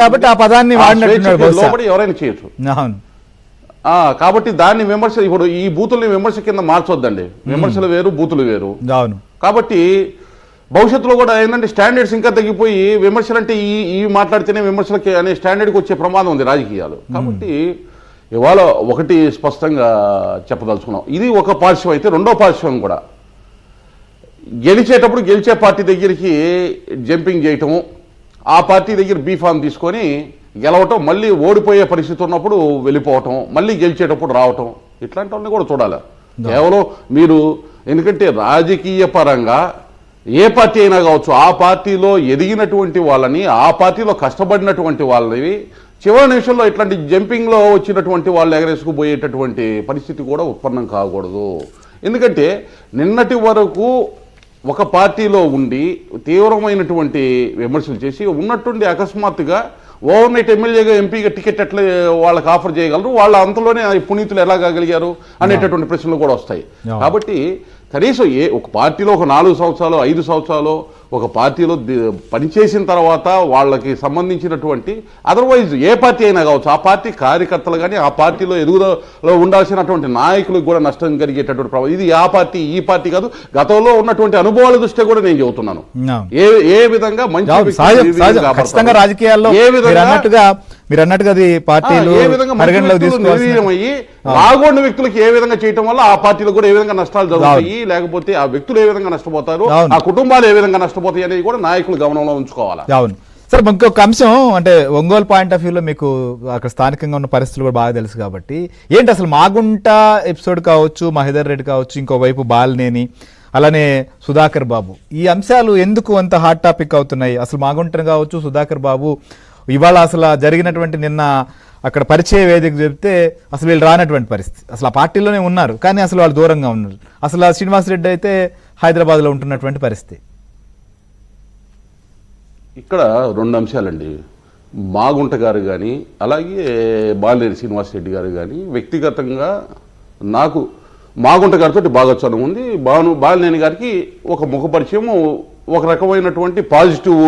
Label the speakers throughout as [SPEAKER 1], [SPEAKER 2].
[SPEAKER 1] కాబట్టి ఆ పదాన్ని
[SPEAKER 2] లోబడి ఎవరైనా చేయొచ్చు. కాబట్టి దాన్ని విమర్శ ఇప్పుడు ఈ బూతుల్ని విమర్శ కింద మార్చొద్దండి. విమర్శలు వేరు, బూతులు వేరు. కాబట్టి భవిష్యత్తులో కూడా ఏంటంటే స్టాండర్డ్స్ ఇంకా తగ్గిపోయి విమర్శలు అంటే ఈ మాట్లాడితేనే విమర్శలకి అనే స్టాండర్డ్కి వచ్చే ప్రమాదం ఉంది రాజకీయాలు. కాబట్టి ఇవాళ ఒకటి స్పష్టంగా చెప్పదలుచుకున్నాం, ఇది ఒక పార్శ్వం అయితే రెండో పార్శ్వం కూడా గెలిచేటప్పుడు గెలిచే పార్టీ దగ్గరికి జంపింగ్ చేయటము, ఆ పార్టీ దగ్గర బీఫామ్ తీసుకొని గెలవటం, మళ్ళీ ఓడిపోయే పరిస్థితి ఉన్నప్పుడు వెళ్ళిపోవటం, మళ్ళీ గెలిచేటప్పుడు రావటం, ఇట్లాంటి వాళ్ళని కూడా చూడాలి. కేవలం మీరు ఎందుకంటే రాజకీయ పరంగా ఏ పార్టీ అయినా కావచ్చు, ఆ పార్టీలో ఎదిగినటువంటి వాళ్ళని, ఆ పార్టీలో కష్టపడినటువంటి వాళ్ళని చివరి నిమిషంలో ఇట్లాంటి జంపింగ్లో వచ్చినటువంటి వాళ్ళు ఎగరేసుకుపోయేటటువంటి పరిస్థితి కూడా ఉత్పన్నం కాకూడదు. ఎందుకంటే నిన్నటి వరకు ఒక పార్టీలో ఉండి తీవ్రమైనటువంటి విమర్శలు చేసి ఉన్నట్టుండి అకస్మాత్తుగా ఓవర్ నైట్ ఎమ్మెల్యేగా ఎంపీగా టికెట్ ఎట్లా వాళ్ళకి ఆఫర్ చేయగలరు, వాళ్ళ అంతలోనే పునీతులు ఎలా కాగలిగారు అనేటటువంటి ప్రశ్నలు కూడా వస్తాయి. కాబట్టి కనీసం ఒక పార్టీలో ఒక 4 సంవత్సరాలు 5 సంవత్సరాలు ఒక పార్టీలో పనిచేసిన తర్వాత వాళ్ళకి సంబంధించినటువంటి అదర్వైజ్ ఏ పార్టీ అయినా కావచ్చు, ఆ పార్టీ కార్యకర్తలు కానీ ఆ పార్టీలో ఎదుగుదలలో ఉండాల్సినటువంటి నాయకులకు కూడా నష్టం కలిగేటటువంటి ప్రభావం ఇది ఆ పార్టీ ఈ పార్టీ కాదు, గతంలో ఉన్నటువంటి అనుభవాల దృష్ట్యా కూడా నేను చెబుతున్నాను. ఏ విధంగా మంచి
[SPEAKER 1] రాజకీయాల్లో ఏ విధంగా మీరు అన్నట్టుగా పార్టీలు
[SPEAKER 2] నిర్వీర్యమయ్యి రాగొండ వ్యక్తులకు ఏ విధంగా చేయటం వల్ల ఆ పార్టీలో కూడా ఏ విధంగా నష్టాలు జరుగుతాయి, లేకపోతే ఆ వ్యక్తులు ఏ విధంగా నష్టపోతారు, ఆ కుటుంబాలు ఏ విధంగా నష్టపోతాయి అనేది కూడా నాయకులు గమనంలో ఉంచుకోవాలి.
[SPEAKER 1] అవును సార్, ఇంకొక అంశం అంటే ఒంగోలు పాయింట్ ఆఫ్ వ్యూలో మీకు అక్కడ స్థానికంగా ఉన్న పరిస్థితులు కూడా బాగా తెలుసు కాబట్టి ఏంటి అసలు మాగుంట ఎపిసోడ్ కావచ్చు, మహేదర్ రెడ్డి కావచ్చు, ఇంకోవైపు బాలినేని, అలానే సుధాకర్ బాబు, ఈ అంశాలు ఎందుకు అంత హాట్ టాపిక్ అవుతున్నాయి? అసలు మాగుంట కావచ్చు, సుధాకర్ బాబు ఇవాళ అసలు జరిగినటువంటి నిన్న అక్కడ పరిచయ వేదిక చెప్తే అసలు వీళ్ళు రానటువంటి పరిస్థితి, అసలు ఆ పార్టీలోనే ఉన్నారు కానీ అసలు వాళ్ళు దూరంగా ఉన్నారు. అసలు శ్రీనివాసరెడ్డి అయితే హైదరాబాద్లో ఉంటున్నటువంటి పరిస్థితి.
[SPEAKER 2] ఇక్కడ 2 అంశాలండి. మాగుంట గారు కానీ అలాగే బాలినేని శ్రీనివాసరెడ్డి గారు కానీ వ్యక్తిగతంగా నాకు మాగుంట గారితో బాగా చనువు ఉంది. బాలినేని గారికి ఒక ముఖపరిచయం, ఒక రకమైనటువంటి పాజిటివ్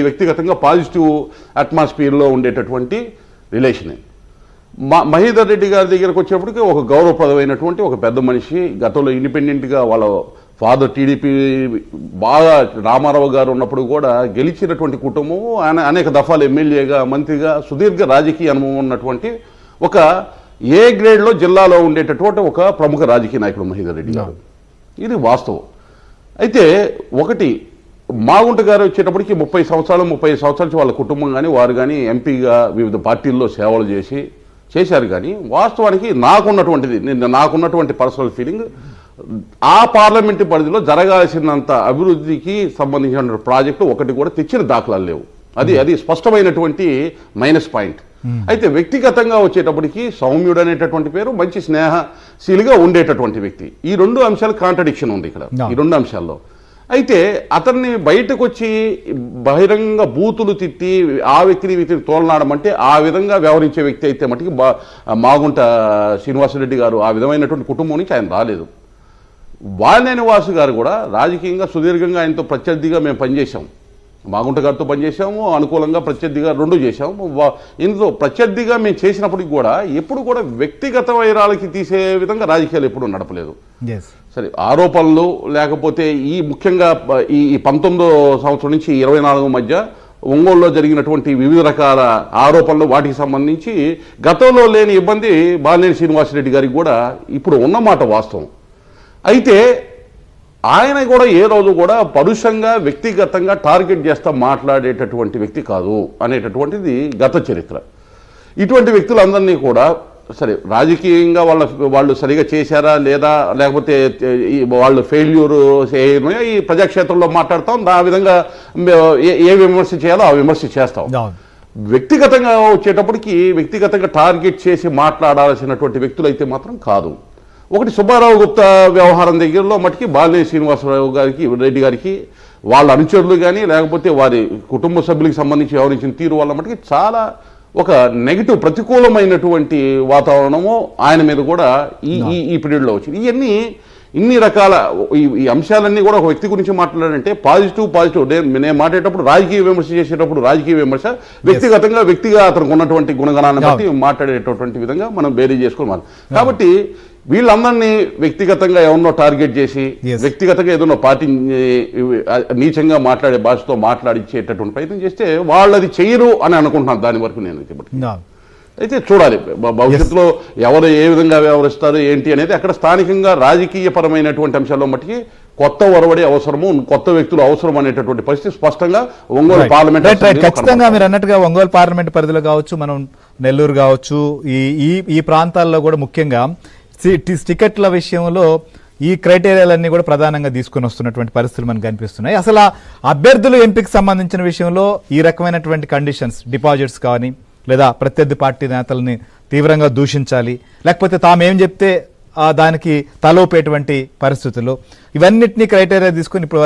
[SPEAKER 2] వ్యక్తిగతంగా పాజిటివ్ అట్మాస్ఫియర్లో ఉండేటటువంటి రిలేషనే. మహేదర్ రెడ్డి గారి దగ్గరకు వచ్చేప్పటికి ఒక గౌరవప్రదమైనటువంటి ఒక పెద్ద మనిషి, గతంలో ఇండిపెండెంట్గా వాళ్ళ ఫాదర్ టీడీపీ బాగా రామారావు గారు ఉన్నప్పుడు కూడా గెలిచినటువంటి కుటుంబం, ఆయన అనేక దఫాలు ఎమ్మెల్యేగా మంత్రిగా సుదీర్ఘ రాజకీయ అనుభవం ఉన్నటువంటి ఒక ఏ గ్రేడ్లో జిల్లాలో ఉండేటటువంటి ఒక ప్రముఖ రాజకీయ నాయకుడు మహేదర్ రెడ్డి గారు. ఇది వాస్తవం. అయితే ఒకటి మాగుంట గారు వచ్చేటప్పటికి 30 సంవత్సరాల వాళ్ళ కుటుంబం కానీ వారు కానీ ఎంపీగా వివిధ పార్టీల్లో సేవలు చేశారు. కానీ వాస్తవానికి నాకున్నటువంటి పర్సనల్ ఫీలింగ్ ఆ పార్లమెంటు పరిధిలో జరగాల్సినంత అభివృద్ధికి సంబంధించిన ప్రాజెక్టు ఒకటి కూడా తెచ్చిన దాఖలాలు లేవు. అది స్పష్టమైనటువంటి మైనస్ పాయింట్. అయితే వ్యక్తిగతంగా వచ్చేటప్పటికి సౌమ్యుడు అనేటటువంటి పేరు, మంచి స్నేహశీలిగా ఉండేటటువంటి వ్యక్తి. ఈ 2 అంశాలు కాంట్రడిక్షన్ ఉంది ఇక్కడ ఈ 2 అంశాల్లో. అయితే అతన్ని బయటకు వచ్చి బహిరంగ బూతులు తిట్టి ఆ వ్యక్తిని తోలనాడమంటే ఆ విధంగా వ్యవహరించే వ్యక్తి అయితే మటుకి మాగుంట శ్రీనివాసరెడ్డి గారు ఆ విధమైనటువంటి కుటుంబం నుంచి ఆయన రాలేదు. బాలినేని వాసు గారు కూడా రాజకీయంగా సుదీర్ఘంగా ఆయనతో ప్రత్యర్థిగా మేము పనిచేశాం. మాగుంట గారితో పనిచేసాము, అనుకూలంగా ప్రత్యర్థిగా 2 చేశాము. ఇందులో ప్రత్యర్థిగా మేము చేసినప్పటికి కూడా ఎప్పుడు కూడా వ్యక్తిగత వైరాలకి తీసే విధంగా రాజకీయాలు ఎప్పుడు నడపలేదు. సరే, ఆరోపణలు లేకపోతే ముఖ్యంగా ఈ 19వ సంవత్సరం నుంచి 24 మధ్య ఒంగోలులో జరిగినటువంటి వివిధ రకాల ఆరోపణలు వాటికి సంబంధించి గతంలో లేని ఇబ్బంది బాలినేని శ్రీనివాసరెడ్డి గారికి కూడా ఇప్పుడు ఉన్నమాట వాస్తవం. అయితే ఆయన కూడా ఏ రోజు కూడా పరుషంగా వ్యక్తిగతంగా టార్గెట్ చేస్తా మాట్లాడేటటువంటి వ్యక్తి కాదు అనేటటువంటిది గత చరిత్ర. ఇటువంటి వ్యక్తులందరినీ కూడా సరే రాజకీయంగా వాళ్ళు సరిగా చేశారా లేదా, లేకపోతే వాళ్ళు ఫెయిల్యూర్ ఈ ప్రజాక్షేత్రంలో మాట్లాడతాం, ఆ విధంగా ఏ విమర్శ చేయాలో ఆ విమర్శ చేస్తాం. వ్యక్తిగతంగా వచ్చేటప్పటికి వ్యక్తిగతంగా టార్గెట్ చేసి మాట్లాడాల్సినటువంటి వ్యక్తులు అయితే మాత్రం కాదు. ఒకటి సుబ్బారావు గుప్తా వ్యవహారం దగ్గరలో మటుకి బాలినేని శ్రీనివాసరావు రెడ్డి గారికి వాళ్ళ అనుచరులు కానీ లేకపోతే వారి కుటుంబ సభ్యులకు సంబంధించి వ్యవహరించిన తీరు వల్ల మటుకి చాలా ఒక నెగిటివ్ ప్రతికూలమైనటువంటి వాతావరణము ఆయన మీద కూడా ఈ పీరియడ్లో వచ్చింది. ఇవన్నీ ఇన్ని రకాల ఈ అంశాలన్నీ కూడా ఒక వ్యక్తి గురించి మాట్లాడాలంటే పాజిటివ్ నేను మాట్లాడేటప్పుడు రాజకీయ విమర్శ చేసేటప్పుడు రాజకీయ విమర్శ, వ్యక్తిగా అతనికి ఉన్నటువంటి గుణగణాన్ని బట్టి మాట్లాడేటటువంటి విధంగా మనం బేరీ చేసుకోవాలి. కాబట్టి వీళ్ళందరినీ వ్యక్తిగతంగా ఎవరినో టార్గెట్ చేసి వ్యక్తిగతంగా ఏదైనా పార్టీ నీచంగా మాట్లాడే భాషతో మాట్లాడించేటటువంటి ప్రయత్నం చేస్తే వాళ్ళు అది చెయ్యరు అని అనుకుంటున్నాను. దాని వరకు నేను అయితే చూడాలి భవిష్యత్తులో ఎవరు ఏ విధంగా వ్యవహరిస్తారు ఏంటి అనేది అక్కడ స్థానికంగా రాజకీయపరమైనటువంటి అంశాల్లో మట్టికి కొత్త ఒరవడి అవసరము, కొత్త వ్యక్తులు అవసరం అనేటటువంటి పరిస్థితి స్పష్టంగా ఒంగోలు పార్లమెంట్
[SPEAKER 1] ఖచ్చితంగా మీరు అన్నట్టుగా ఒంగోలు పార్లమెంట్ పరిధిలో కావచ్చు, మనం నెల్లూరు కావచ్చు, ఈ ప్రాంతాల్లో కూడా ముఖ్యంగా టికెట్ల విషయంలో ఈ క్రైటీరియాలన్నీ కూడా ప్రధానంగా తీసుకుని వస్తున్నటువంటి పరిస్థితులు మనకు కనిపిస్తున్నాయి. అసలు అభ్యర్థుల ఎంపిక సంబంధించిన విషయంలో ఈ రకమైనటువంటి కండిషన్స్, డిపాజిట్స్ కానీ లేదా ప్రత్యర్థి పార్టీ నేతల్ని తీవ్రంగా దూషించాలి, లేకపోతే తామేం చెప్తే దానికి తలోపేటువంటి పరిస్థితులు, ఇవన్నిటినీ క్రైటీరియా తీసుకుని ఇప్పటి